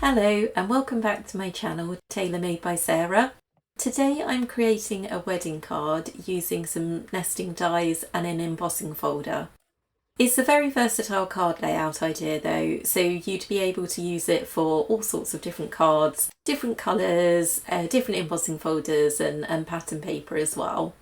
Hello and welcome back to my channel, Tailor Made by Sarah. Today I'm creating a wedding card using some nesting dies and an embossing folder. It's a very versatile card layout idea though, so you'd be able to use it for all sorts of different cards, different colours, different embossing folders and pattern paper as well.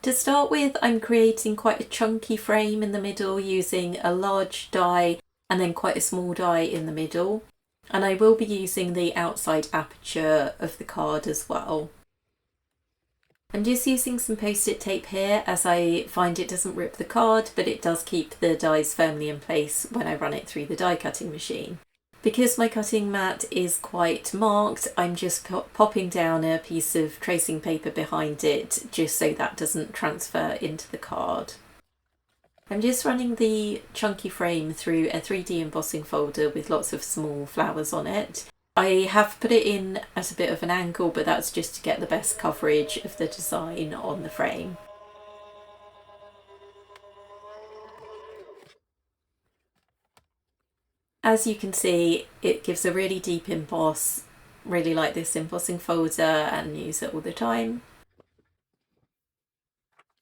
To start with, I'm creating quite a chunky frame in the middle using a large die and then quite a small die in the middle. And I will be using the outside aperture of the card as well. I'm just using some post-it tape here as I find it doesn't rip the card, but it does keep the dies firmly in place when I run it through the die cutting machine. Because my cutting mat is quite marked, I'm just popping down a piece of tracing paper behind it just so that doesn't transfer into the card. I'm just running the chunky frame through a 3D embossing folder with lots of small flowers on it. I have put it in at a bit of an angle, but that's just to get the best coverage of the design on the frame. As you can see, it gives a really deep emboss. Really like this embossing folder and use it all the time.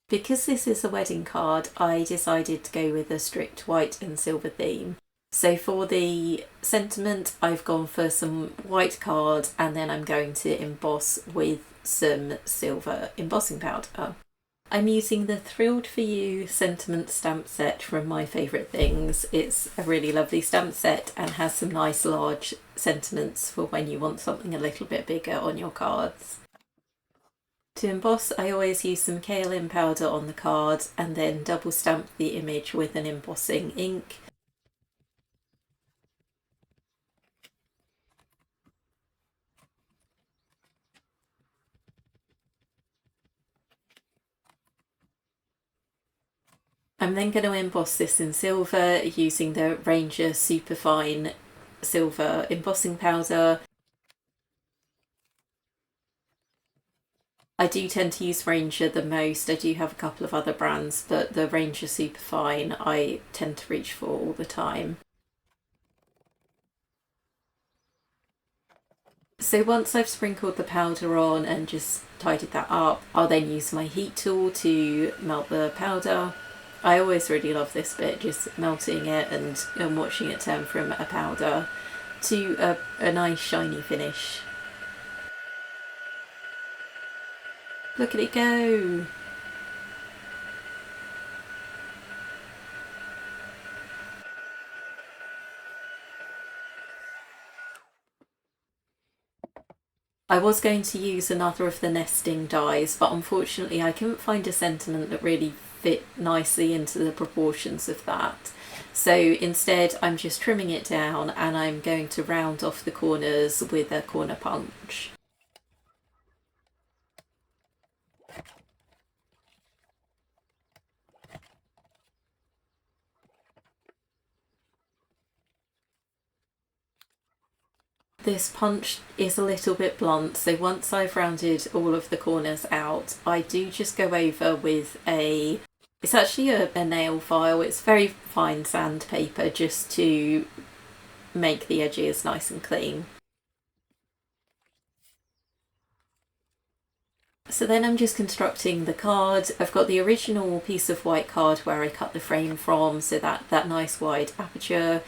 Because this is a wedding card, I decided to go with a strict white and silver theme. So for the sentiment, I've gone for some white card and then I'm going to emboss with some silver embossing powder. I'm using the Thrilled For You sentiment stamp set from My Favourite Things. It's a really lovely stamp set and has some nice large sentiments for when you want something a little bit bigger on your cards. To emboss, I always use some KLM powder on the card and then double stamp the image with an embossing ink. I'm then going to emboss this in silver using the Ranger Superfine silver embossing powder. I do tend to use Ranger the most. I do have a couple of other brands, but the Ranger Superfine I tend to reach for all the time. So once I've sprinkled the powder on and just tidied that up, I'll then use my heat tool to melt the powder. I always really love this bit, just melting it and watching it turn from a powder to a nice shiny finish. Look at it go! I was going to use another of the nesting dies, but unfortunately I couldn't find a sentiment that really fit nicely into the proportions of that. So instead I'm just trimming it down and I'm going to round off the corners with a corner punch. This punch is a little bit blunt, so once I've rounded all of the corners out, I do just go over with it's actually a nail file. It's very fine sandpaper just to make the edges nice and clean. So then I'm just constructing the card. I've got the original piece of white card where I cut the frame from, so that nice wide aperture.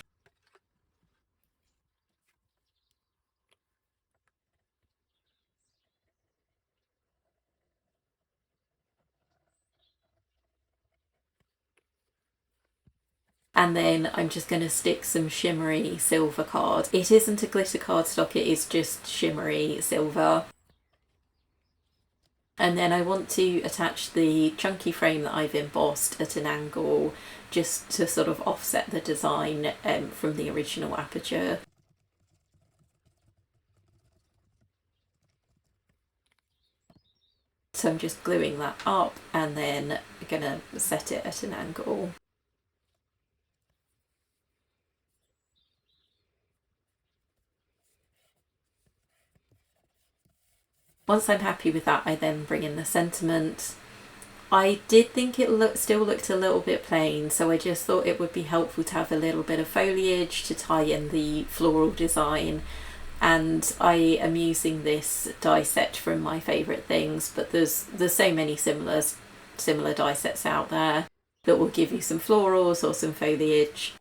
And then I'm just going to stick some shimmery silver card. It isn't a glitter cardstock, it is just shimmery silver. And then I want to attach the chunky frame that I've embossed at an angle just to sort of offset the design from the original aperture. So I'm just gluing that up and then gonna set it at an angle. Once I'm happy with that, I then bring in the sentiment. I did think it still looked a little bit plain, so I just thought it would be helpful to have a little bit of foliage to tie in the floral design. And I am using this die set from My Favourite Things, but there's so many similar die sets out there that will give you some florals or some foliage.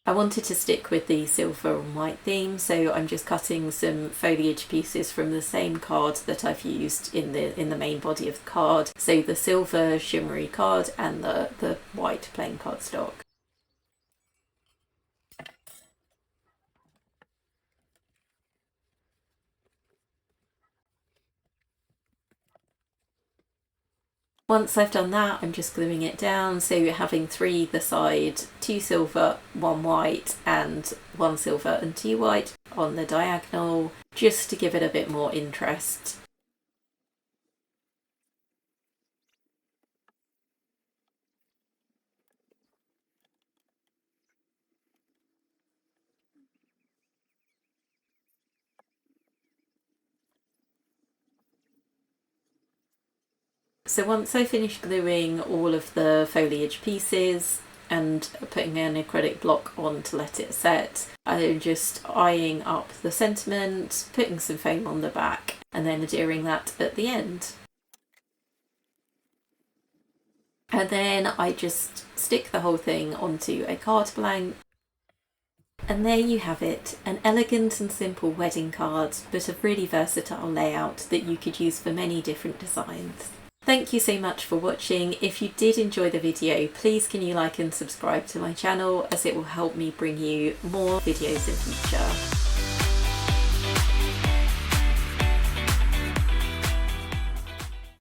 I wanted to stick with the silver and white theme, so I'm just cutting some foliage pieces from the same card that I've used in the main body of the card. So the silver shimmery card and the white plain cardstock. Once I've done that, I'm just gluing it down, so you're having 3 either side, 2 silver, 1 white, and 1 silver and 2 white on the diagonal, just to give it a bit more interest. So once I finish gluing all of the foliage pieces and putting an acrylic block on to let it set, I'm just eyeing up the sentiment, putting some foam on the back, and then adhering that at the end. And then I just stick the whole thing onto a card blank. And there you have it, an elegant and simple wedding card, but a really versatile layout that you could use for many different designs. Thank you so much for watching. If you did enjoy the video, please can you like and subscribe to my channel, as it will help me bring you more videos in future.